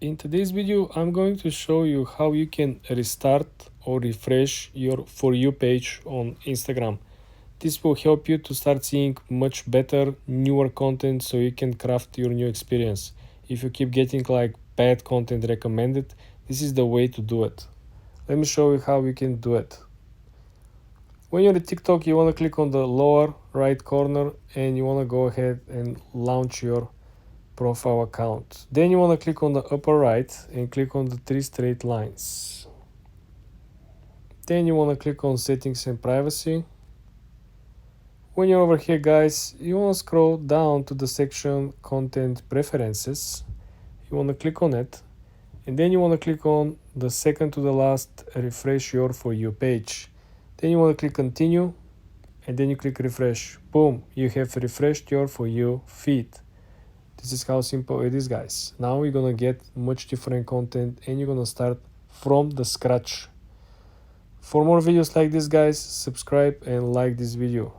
In today's video, I'm going to show you how you can restart or refresh your For You page on Instagram. This will help you to start seeing much better, newer content so you can craft your new experience. If you keep getting like bad content recommended, this is the way to do it. Let me show you how you can do it. When you're at TikTok, you want to click on the lower right corner and you want to go ahead and launch your profile account. Then you want to click on the upper right and click on the 3 straight lines. Then you want to click on settings and privacy. When you're over here, guys, you want to scroll down to the section content preferences. You want to click on it, and then you want to click on the second to the last refresh your For You page. Then you want to click continue, and then you click refresh. Boom, you have refreshed your For You feed. This is how simple it is, guys. Now you're gonna get much different content and you're gonna start from the scratch. For more videos like this, guys, subscribe and like this video.